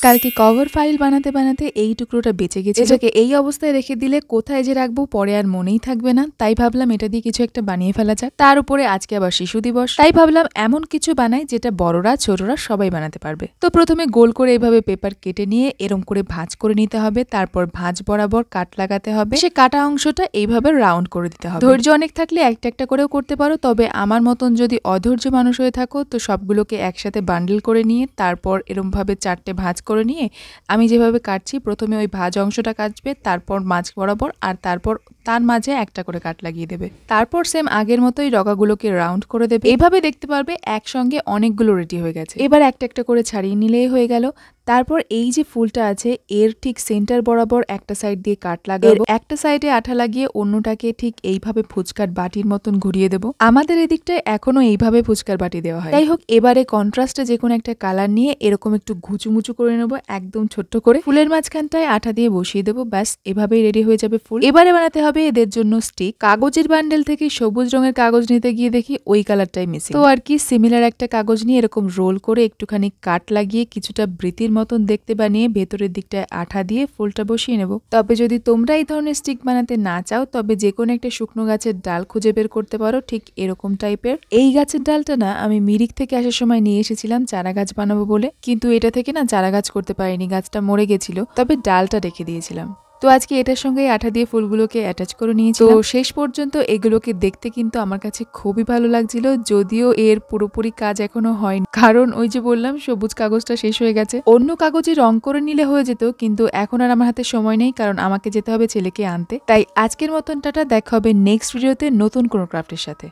কালকে cover file বানাতে বানাতে এই টুকরোটা বেঁচে গেছে। এটাকে এই অবস্থায় রেখে দিলে কোথায় যে রাখবো পরে আর মনেই থাকবে না। তাই ভাবলাম এটা দিয়ে কিছু একটা বানিয়ে ফেলা যাক। তার উপরে আজকে আবার শিশু দিবস, তাই ভাবলাম এমন কিছু বানাই যেটা বড়রা ছোটরা সবাই বানাতে পারবে। তো প্রথমে গোল করে এইভাবে পেপার কেটে নিয়ে এরম করে ভাঁজ করে নিতে হবে। তারপর ভাঁজ বরাবর কাট লাগাতে হবে। সে কাটা অংশটা এইভাবে রাউন্ড করে দিতে হবে। ধৈর্য অনেক থাকলে একটা একটা করেও করতে পারো, তবে আমার মতন যদি অধৈর্য মানুষ হয়ে থাকো তো সবগুলোকে একসাথে বান্ডেল করে নিয়ে তারপর এরম ভাবে 4টে ভাঁজ করে নিয়ে আমি যেভাবে কাটছি প্রথমে ওই ভাজ অংশটা কাটবে, তারপর মাঝ বরাবর, আর তারপর তার মাঝে একটা করে কাট লাগিয়ে দেবে। তারপর সেম আগের মতোই ডগাগুলোকে রাউন্ড করে দেবে। এইভাবে দেখতে পারবে একসঙ্গে অনেকগুলো রেডি হয়ে গেছে। এবার একটা একটা করে ছাড়িয়ে নিলেই হয়ে গেল। তারপর এই যে ফুলটা আছে এর ঠিক সেন্টার বরাবর একটা সাইড দিয়ে কাট লাগাবো, একটা সাইডে আঠা লাগিয়ে অন্যটাকে ঠিক এইভাবে ফুচকার বাটির মতন ঘুরিয়ে দেবো। আমাদের এদিকটায় এখনো এইভাবে ফুচকার বাটি দেওয়া হয়। যাই হোক, এবারে কন্ট্রাস্টে যে কোনো একটা কালার নিয়ে এরকম একটু ঘুচুমুচু করে নেবো, একদম ছোট্ট করে ফুলের মাঝখানটায় আঠা দিয়ে বসিয়ে দেবো। ব্যাস, এভাবেই রেডি হয়ে যাবে ফুল। এবারে বানাতে হবে এদের জন্য স্টিক। কাগজের বান্ডেল থেকে সবুজ রঙের কাগজ নিতে গিয়ে দেখি ওই কালারটাই মিসিং। তো আর কি, সিমিলার একটা কাগজ নিয়ে এরকম রোল করে একটুখানি কাট লাগিয়ে কিছুটা বৃতির মতন দেখতে বানিয়ে ভেতরের দিকটায় আঠা দিয়ে ফুলটা বসিয়ে নেব। তবে যদি তোমরা এই ধরনের স্টিক বানাতে না চাও তবে যে কোনো একটা শুকনো গাছের ডাল খুঁজে বের করতে পারো ঠিক এরকম টাইপের। এই গাছের ডালটা না আমি মিরিক থেকে আসার সময় নিয়ে এসেছিলাম চারা গাছ বানাবো বলে, কিন্তু এটা থেকে না চারা গাছ করতে পারিনি, গাছটা মরে গেছিল, তবে ডালটা রেখে দিয়েছিলাম। তো আজকে এটার সঙ্গে আঠা দিয়ে ফুলগুলোকে অ্যাটাচ করে নিয়েছি। তো শেষ পর্যন্ত এগুলোকে দেখতে কিন্তু আমার কাছে খুবই ভালো লাগছিল, যদিও এর পুরোপুরি কাজ এখনো হয়নি, কারণ ওই যে বললাম সবুজ কাগজটা শেষ হয়ে গেছে। অন্য কাগজে রং করে নিলে হয়ে যেত, কিন্তু এখন আর আমার হাতে সময় নেই, কারণ আমাকে যেতে হবে ছেলেকে আনতে। তাই আজকের মতন টাটা, দেখা হবে নেক্সট ভিডিওতে নতুন কোনো ক্রাফটের সাথে।